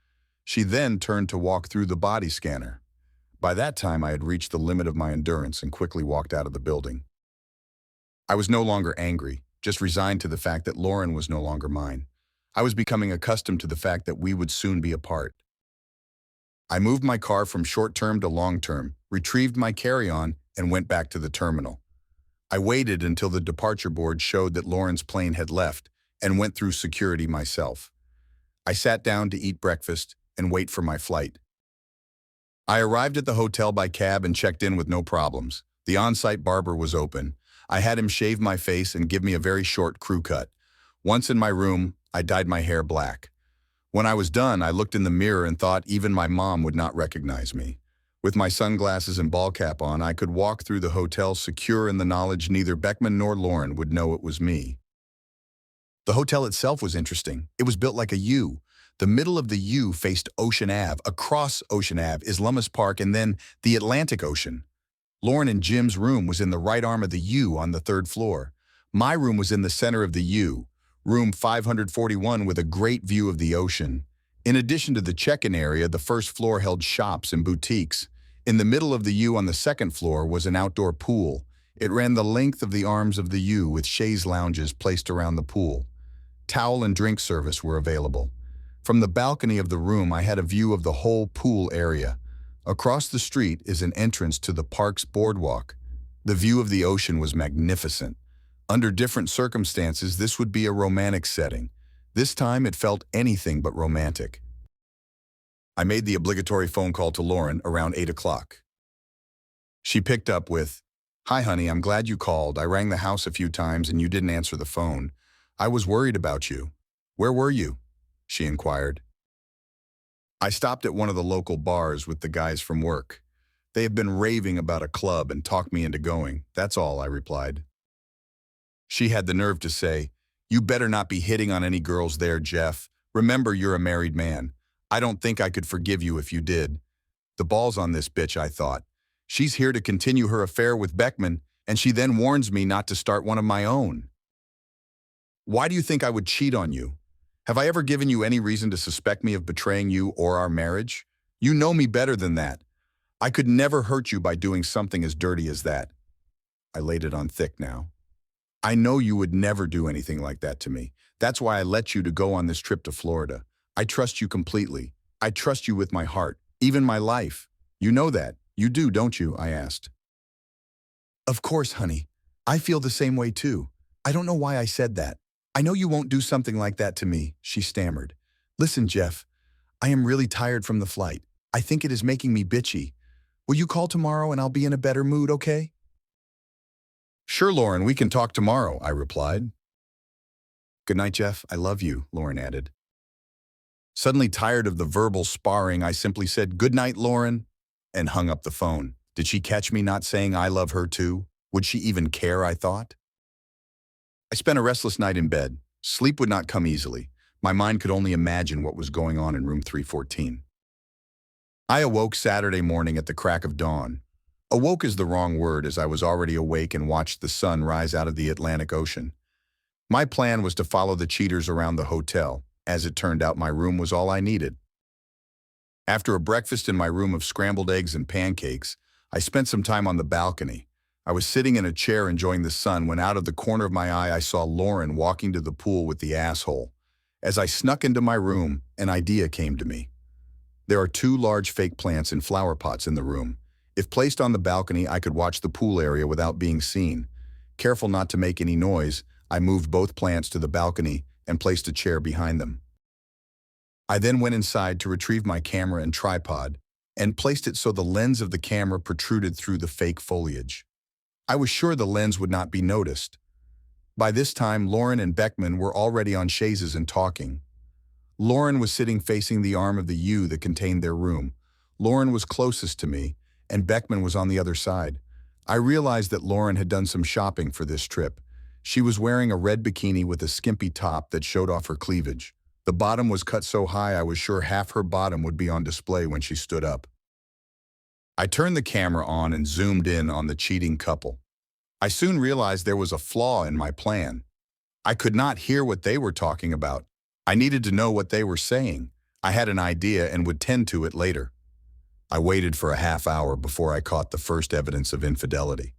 She then turned to walk through the body scanner. By that time, I had reached the limit of my endurance and quickly walked out of the building. I was no longer angry, just resigned to the fact that Lauren was no longer mine. I was becoming accustomed to the fact that we would soon be apart. I moved my car from short-term to long-term, retrieved my carry-on, and went back to the terminal. I waited until the departure board showed that Lauren's plane had left and went through security myself. I sat down to eat breakfast and wait for my flight. I arrived at the hotel by cab and checked in with no problems. The on-site barber was open. I had him shave my face and give me a very short crew cut. Once in my room, I dyed my hair black. When I was done, I looked in the mirror and thought even my mom would not recognize me. With my sunglasses and ball cap on, I could walk through the hotel secure in the knowledge neither Beckman nor Lauren would know it was me. The hotel itself was interesting. It was built like a U. The middle of the U faced Ocean Ave. Across Ocean Ave is Lummis Park and then the Atlantic Ocean. Lauren and Jim's room was in the right arm of the U on the third floor. My room was in the center of the U, room 541 with a great view of the ocean. In addition to the check-in area, the first floor held shops and boutiques. In the middle of the U on the second floor was an outdoor pool. It ran the length of the arms of the U with chaise lounges placed around the pool. Towel and drink service were available. From the balcony of the room, I had a view of the whole pool area. Across the street is an entrance to the park's boardwalk. The view of the ocean was magnificent. Under different circumstances, this would be a romantic setting. This time, it felt anything but romantic. I made the obligatory phone call to Lauren around 8 o'clock. She picked up with, "Hi, honey, I'm glad you called. I rang the house a few times and you didn't answer the phone. I was worried about you. Where were you?" she inquired. "I stopped at one of the local bars with the guys from work. They have been raving about a club and talked me into going. That's all," I replied. She had the nerve to say, "You better not be hitting on any girls there, Jeff. Remember, you're a married man. I don't think I could forgive you if you did." The ball's on this bitch, I thought. She's here to continue her affair with Beckman, and she then warns me not to start one of my own. Why do you think I would cheat on you? Have I ever given you any reason to suspect me of betraying you or our marriage? You know me better than that. I could never hurt you by doing something as dirty as that." I laid it on thick now. "I know you would never do anything like that to me. That's why I let you to go on this trip to Florida. I trust you completely. I trust you with my heart, even my life. You know that. You do, don't you? I asked. Of course, honey. I feel the same way too. I don't know why I said that. I know you won't do something like that to me, she stammered. Listen, Jeff, I am really tired from the flight. I think it is making me bitchy. Will you call tomorrow and I'll be in a better mood, okay? Sure, Lauren, we can talk tomorrow, I replied. Good night, Jeff. I love you, Lauren added. Suddenly tired of the verbal sparring, I simply said, good night, Lauren, and hung up the phone. Did she catch me not saying I love her too? Would she even care, I thought? I spent a restless night in bed. Sleep would not come easily. My mind could only imagine what was going on in room 314. I awoke Saturday morning at the crack of dawn. Awoke is the wrong word, as I was already awake and watched the sun rise out of the Atlantic Ocean. My plan was to follow the cheaters around the hotel. As it turned out, my room was all I needed. After a breakfast in my room of scrambled eggs and pancakes, I spent some time on the balcony. I was sitting in a chair enjoying the sun when out of the corner of my eye I saw Lauren walking to the pool with the asshole. As I snuck into my room, an idea came to me. There are 2 large fake plants in flower pots in the room. If placed on the balcony, I could watch the pool area without being seen. Careful not to make any noise, I moved both plants to the balcony and placed a chair behind them. I then went inside to retrieve my camera and tripod and placed it so the lens of the camera protruded through the fake foliage. I was sure the lens would not be noticed. By this time, Lauren and Beckman were already on chaises and talking. Lauren was sitting facing the arm of the U that contained their room. Lauren was closest to me, and Beckman was on the other side. I realized that Lauren had done some shopping for this trip. She was wearing a red bikini with a skimpy top that showed off her cleavage. The bottom was cut so high I was sure half her bottom would be on display when she stood up. I turned the camera on and zoomed in on the cheating couple. I soon realized there was a flaw in my plan. I could not hear what they were talking about. I needed to know what they were saying. I had an idea and would tend to it later. I waited for a half hour before I caught the first evidence of infidelity.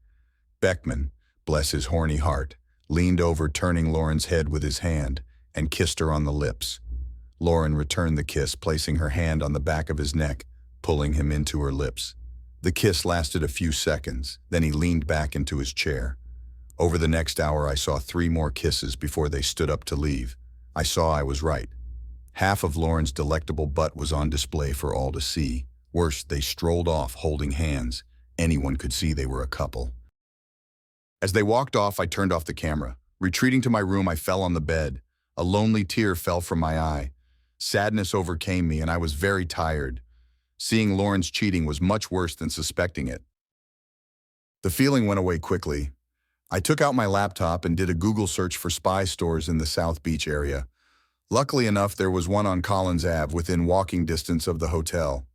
Beckman, bless his horny heart, leaned over, turning Lauren's head with his hand, and kissed her on the lips. Lauren returned the kiss, placing her hand on the back of his neck, pulling him into her lips. The kiss lasted a few seconds, then he leaned back into his chair. Over the next hour, I saw 3 more kisses before they stood up to leave. I saw I was right. Half of Lauren's delectable butt was on display for all to see. Worse, they strolled off holding hands. Anyone could see they were a couple. As they walked off, I turned off the camera. Retreating to my room, I fell on the bed. A lonely tear fell from my eye. Sadness overcame me, and I was very tired. Seeing Lauren's cheating was much worse than suspecting it. The feeling went away quickly. I took out my laptop and did a Google search for spy stores in the South Beach area. Luckily enough, there was one on Collins Ave within walking distance of the hotel.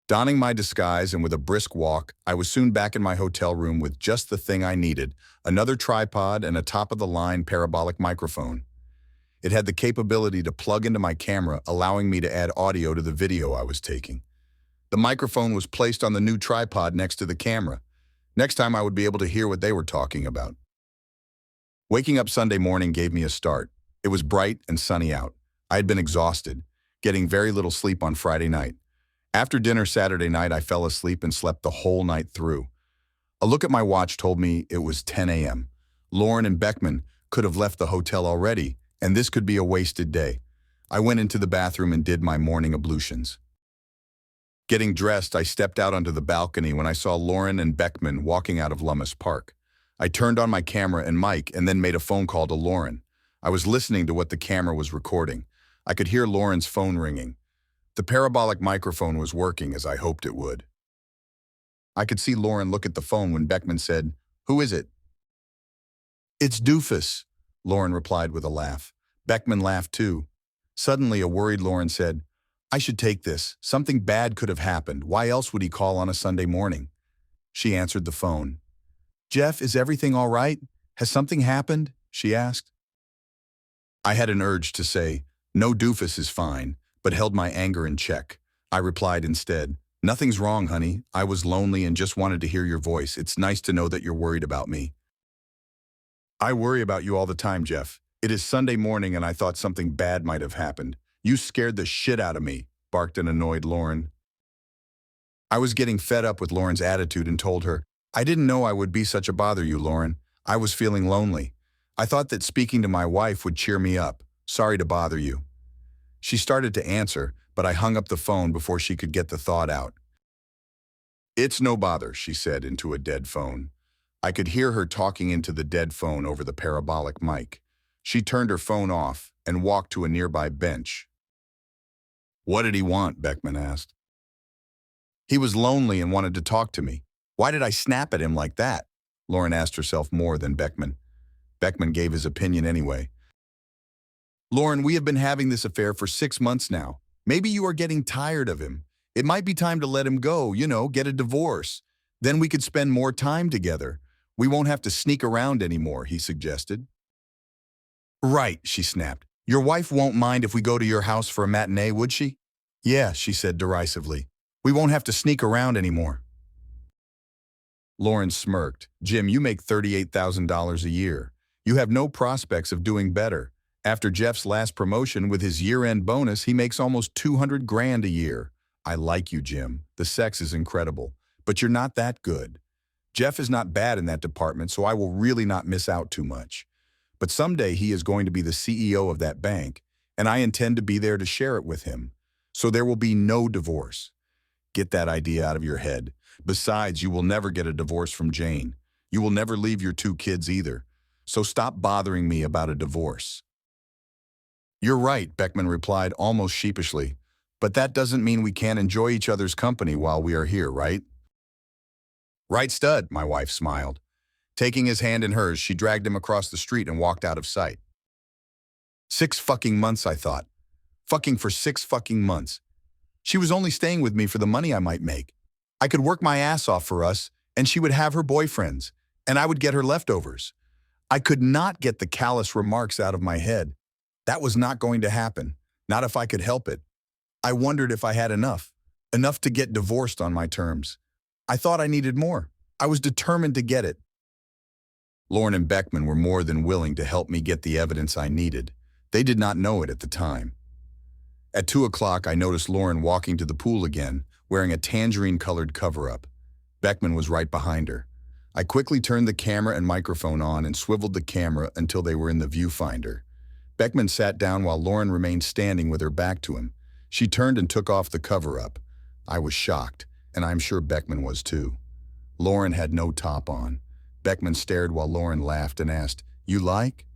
Donning my disguise and with a brisk walk, I was soon back in my hotel room with just the thing I needed, another tripod and a top-of-the-line parabolic microphone. It had the capability to plug into my camera, allowing me to add audio to the video I was taking. The microphone was placed on the new tripod next to the camera. Next time I would be able to hear what they were talking about. Waking up Sunday morning gave me a start. It was bright and sunny out. I had been exhausted, getting very little sleep on Friday night. After dinner Saturday night, I fell asleep and slept the whole night through. A look at my watch told me it was 10 a.m. Lauren and Beckman could have left the hotel already, and this could be a wasted day. I went into the bathroom and did my morning ablutions. Getting dressed, I stepped out onto the balcony when I saw Lauren and Beckman walking out of Lummis Park. I turned on my camera and mic and then made a phone call to Lauren. I was listening to what the camera was recording. I could hear Lauren's phone ringing. The parabolic microphone was working as I hoped it would. I could see Lauren look at the phone when Beckman said, "Who is it?" "It's Doofus," Lauren replied with a laugh. Beckman laughed too. Suddenly, a worried Lauren said, "I should take this. Something bad could have happened. Why else would he call on a Sunday morning?" She answered the phone. "Jeff, is everything all right? Has something happened?" she asked. I had an urge to say, "No, Doofus is fine," but held my anger in check. I replied instead, "Nothing's wrong, honey. I was lonely and just wanted to hear your voice. It's nice to know that you're worried about me." "I worry about you all the time, Jeff. It is Sunday morning and I thought something bad might have happened. You scared the shit out of me. barked an annoyed Lauren. I was getting fed up with Lauren's attitude and told her, I didn't know I would be such a bother you, Lauren. I was feeling lonely. I thought that speaking to my wife would cheer me up. Sorry to bother you. She started to answer, but I hung up the phone before she could get the thought out. It's no bother, she said into a dead phone. I could hear her talking into the dead phone over the parabolic mic. She turned her phone off and walked to a nearby bench. What did he want? Beckman asked. He was lonely and wanted to talk to me. Why did I snap at him like that? Lauren asked herself more than Beckman. Beckman gave his opinion anyway. Lauren, we have been having this affair for 6 months now. Maybe you are getting tired of him. It might be time to let him go, get a divorce. Then we could spend more time together. We won't have to sneak around anymore, he suggested. Right, she snapped. Your wife won't mind if we go to your house for a matinee, would she? Yeah, she said derisively. We won't have to sneak around anymore. Lauren smirked. Jim, you make $38,000 a year. You have no prospects of doing better. After Jeff's last promotion with his year-end bonus, he makes almost $200,000 a year. I like you, Jim. The sex is incredible. But you're not that good. Jeff is not bad in that department, so I will really not miss out too much. But someday he is going to be the CEO of that bank, and I intend to be there to share it with him. So there will be no divorce. Get that idea out of your head. Besides, you will never get a divorce from Jane. You will never leave your 2 kids either. So stop bothering me about a divorce. You're right, Beckman replied almost sheepishly. But that doesn't mean we can't enjoy each other's company while we are here, right? Right, stud, my wife smiled. Taking his hand in hers, she dragged him across the street and walked out of sight. 6 fucking months, I thought. Fucking for 6 fucking months. She was only staying with me for the money I might make. I could work my ass off for us, and she would have her boyfriends, and I would get her leftovers. I could not get the callous remarks out of my head. That was not going to happen, not if I could help it. I wondered if I had enough to get divorced on my terms. I thought I needed more. I was determined to get it. Lauren and Beckman were more than willing to help me get the evidence I needed. They did not know it at the time. At 2 o'clock, I noticed Lauren walking to the pool again, wearing a tangerine-colored cover-up. Beckman was right behind her. I quickly turned the camera and microphone on and swiveled the camera until they were in the viewfinder. Beckman sat down while Lauren remained standing with her back to him. She turned and took off the cover-up. I was shocked, and I'm sure Beckman was too. Lauren had no top on. Beckman stared while Lauren laughed and asked, "You like?"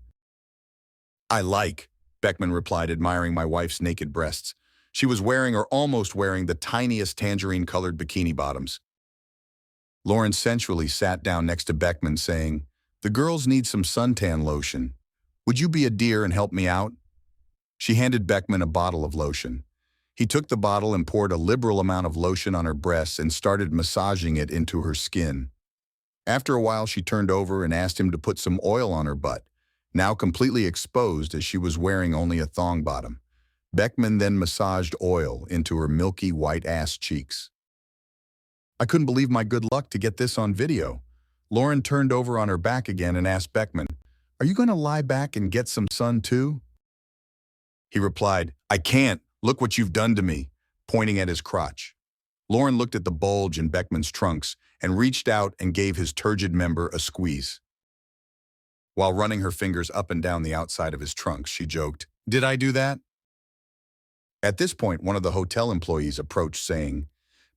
"I like," Beckman replied, admiring my wife's naked breasts. She was wearing or almost wearing the tiniest tangerine-colored bikini bottoms. Lauren sensually sat down next to Beckman, saying, "The girls need some suntan lotion. Would you be a dear and help me out?" She handed Beckman a bottle of lotion. He took the bottle and poured a liberal amount of lotion on her breasts and started massaging it into her skin. After a while, she turned over and asked him to put some oil on her butt, now completely exposed as she was wearing only a thong bottom. Beckman then massaged oil into her milky white ass cheeks. I couldn't believe my good luck to get this on video. Lauren turned over on her back again and asked Beckman, "Are you going to lie back and get some sun too?" He replied, "I can't. Look what you've done to me," pointing at his crotch. Lauren looked at the bulge in Beckman's trunks and reached out and gave his turgid member a squeeze. While running her fingers up and down the outside of his trunks, she joked, "Did I do that?" At this point, one of the hotel employees approached saying,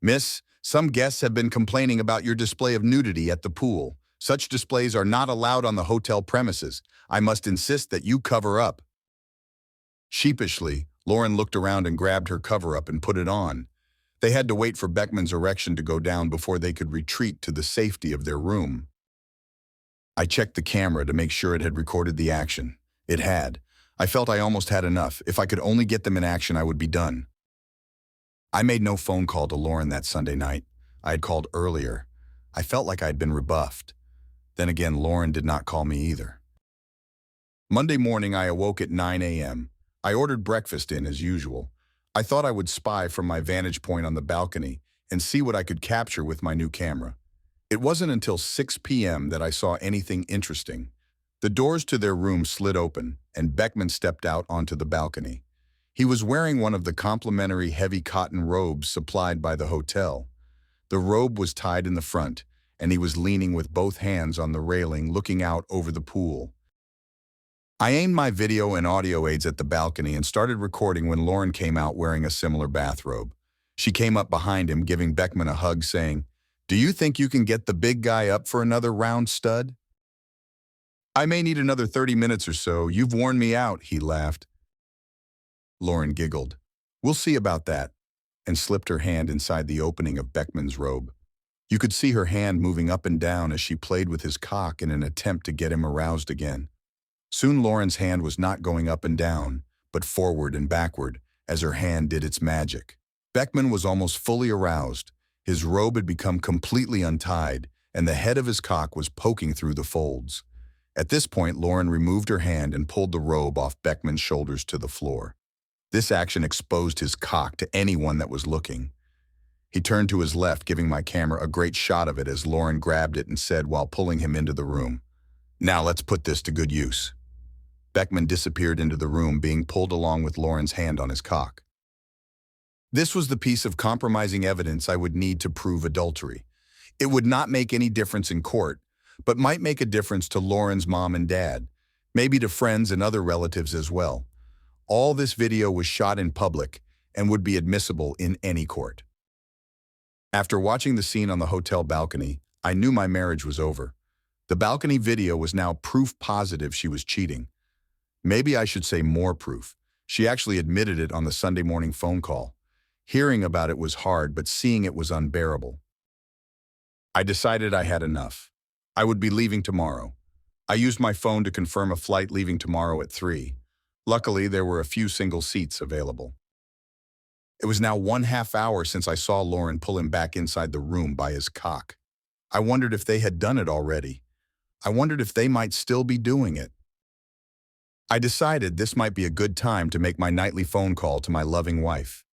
"Miss, some guests have been complaining about your display of nudity at the pool. Such displays are not allowed on the hotel premises. I must insist that you cover up." Sheepishly, Lauren looked around and grabbed her cover-up and put it on. They had to wait for Beckman's erection to go down before they could retreat to the safety of their room. I checked the camera to make sure it had recorded the action. It had. I felt I almost had enough. If I could only get them in action, I would be done. I made no phone call to Lauren that Sunday night. I had called earlier. I felt like I had been rebuffed. Then again, Lauren did not call me either. Monday morning, I awoke at 9 a.m. I ordered breakfast in as usual. I thought I would spy from my vantage point on the balcony and see what I could capture with my new camera. It wasn't until 6 p.m. that I saw anything interesting. The doors to their room slid open, and Beckman stepped out onto the balcony. He was wearing one of the complimentary heavy cotton robes supplied by the hotel. The robe was tied in the front, and he was leaning with both hands on the railing looking out over the pool. I aimed my video and audio aids at the balcony and started recording when Lauren came out wearing a similar bathrobe. She came up behind him, giving Beckman a hug, saying, "Do you think you can get the big guy up for another round, stud?" "I may need another 30 minutes or so. You've worn me out," he laughed. Lauren giggled. "We'll see about that," and slipped her hand inside the opening of Beckman's robe. You could see her hand moving up and down as she played with his cock in an attempt to get him aroused again. Soon Lauren's hand was not going up and down, but forward and backward, as her hand did its magic. Beckman was almost fully aroused. His robe had become completely untied, and the head of his cock was poking through the folds. At this point, Lauren removed her hand and pulled the robe off Beckman's shoulders to the floor. This action exposed his cock to anyone that was looking. He turned to his left, giving my camera a great shot of it as Lauren grabbed it and said while pulling him into the room, "Now let's put this to good use." Beckman disappeared into the room, being pulled along with Lauren's hand on his cock. This was the piece of compromising evidence I would need to prove adultery. It would not make any difference in court, but might make a difference to Lauren's mom and dad, maybe to friends and other relatives as well. All this video was shot in public and would be admissible in any court. After watching the scene on the hotel balcony, I knew my marriage was over. The balcony video was now proof positive she was cheating. Maybe I should say more proof. She actually admitted it on the Sunday morning phone call. Hearing about it was hard, but seeing it was unbearable. I decided I had enough. I would be leaving tomorrow. I used my phone to confirm a flight leaving tomorrow at 3. Luckily, there were a few single seats available. It was now 1/2 hour since I saw Lauren pull him back inside the room by his cock. I wondered if they had done it already. I wondered if they might still be doing it. I decided this might be a good time to make my nightly phone call to my loving wife.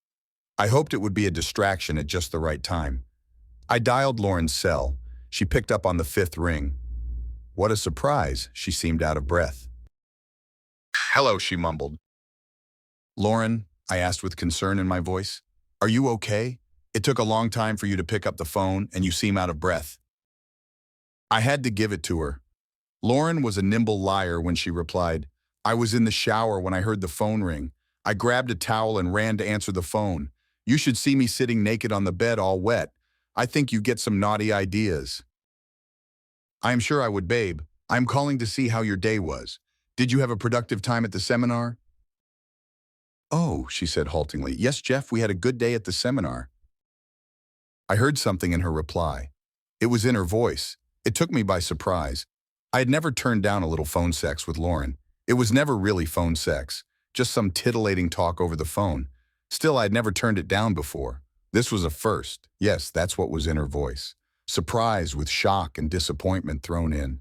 I hoped it would be a distraction at just the right time. I dialed Lauren's cell. She picked up on the 5th ring. What a surprise, she seemed out of breath. "Hello," she mumbled. "Lauren," I asked with concern in my voice, "are you okay? It took a long time for you to pick up the phone, and you seem out of breath." I had to give it to her. Lauren was a nimble liar when she replied, "I was in the shower when I heard the phone ring. I grabbed a towel and ran to answer the phone. You should see me sitting naked on the bed all wet. I think you get some naughty ideas." "I am sure I would, babe. I'm calling to see how your day was. Did you have a productive time at the seminar?" "Oh," she said haltingly, "yes, Jeff, we had a good day at the seminar." I heard something in her reply. It was in her voice. It took me by surprise. I had never turned down a little phone sex with Lauren. It was never really phone sex, just some titillating talk over the phone. Still, I had never turned it down before. This was a first. Yes, that's what was in her voice. Surprise with shock and disappointment thrown in.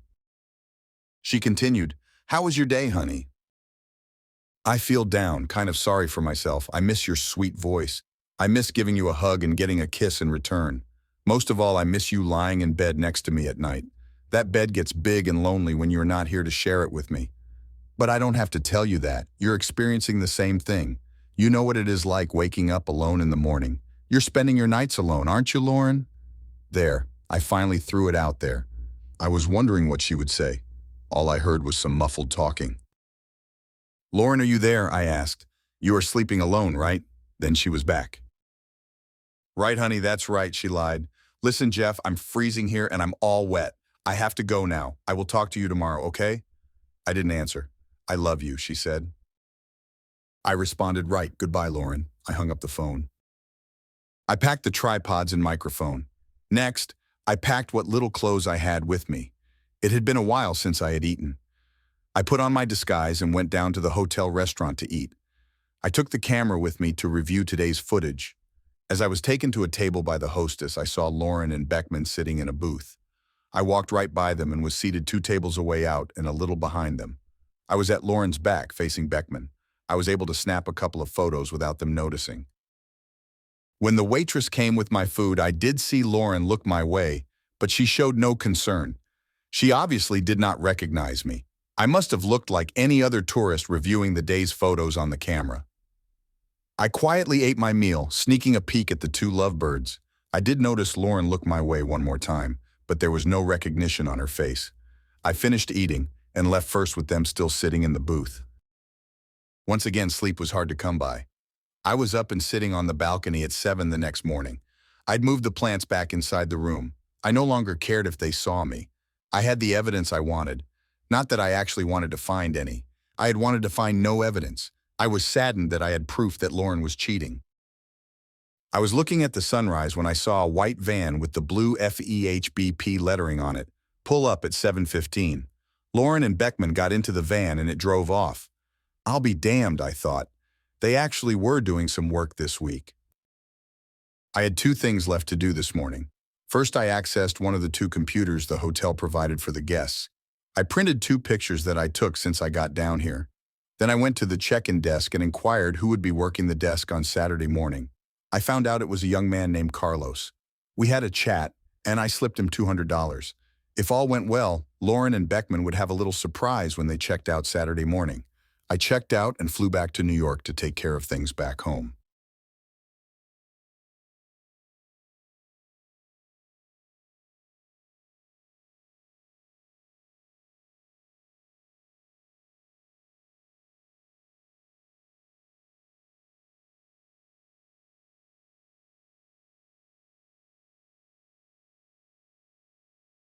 She continued, "How was your day, honey?" "I feel down, kind of sorry for myself. I miss your sweet voice. I miss giving you a hug and getting a kiss in return. Most of all, I miss you lying in bed next to me at night. That bed gets big and lonely when you're not here to share it with me. But I don't have to tell you that. You're experiencing the same thing. You know what it is like waking up alone in the morning. You're spending your nights alone, aren't you, Lauren?" There, I finally threw it out there. I was wondering what she would say. All I heard was some muffled talking. "Lauren, are you there?" I asked. "You are sleeping alone, right?" Then she was back. "Right, honey, that's right," she lied. "Listen, Jeff, I'm freezing here and I'm all wet. I have to go now. I will talk to you tomorrow, okay?" I didn't answer. "I love you," she said. I responded, "Right, goodbye, Lauren." I hung up the phone. I packed the tripods and microphone. Next, I packed what little clothes I had with me. It had been a while since I had eaten. I put on my disguise and went down to the hotel restaurant to eat. I took the camera with me to review today's footage. As I was taken to a table by the hostess, I saw Lauren and Beckman sitting in a booth. I walked right by them and was seated 2 tables away out and a little behind them. I was at Lauren's back, facing Beckman. I was able to snap a couple of photos without them noticing. When the waitress came with my food, I did see Lauren look my way, but she showed no concern. She obviously did not recognize me. I must have looked like any other tourist reviewing the day's photos on the camera. I quietly ate my meal, sneaking a peek at the two lovebirds. I did notice Lauren look my way one more time, but there was no recognition on her face. I finished eating and left first with them still sitting in the booth. Once again, sleep was hard to come by. I was up and sitting on the balcony at 7 the next morning. I'd moved the plants back inside the room. I no longer cared if they saw me. I had the evidence I wanted. Not that I actually wanted to find any. I had wanted to find no evidence. I was saddened that I had proof that Lauren was cheating. I was looking at the sunrise when I saw a white van with the blue FEHBP lettering on it pull up at 7:15. Lauren and Beckman got into the van and it drove off. I'll be damned, I thought. They actually were doing some work this week. I had two things left to do this morning. First, I accessed one of the two computers the hotel provided for the guests. I printed two pictures that I took since I got down here. Then I went to the check-in desk and inquired who would be working the desk on Saturday morning. I found out it was a young man named Carlos. We had a chat, and I slipped him $200. If all went well, Lauren and Beckman would have a little surprise when they checked out Saturday morning. I checked out and flew back to New York to take care of things back home.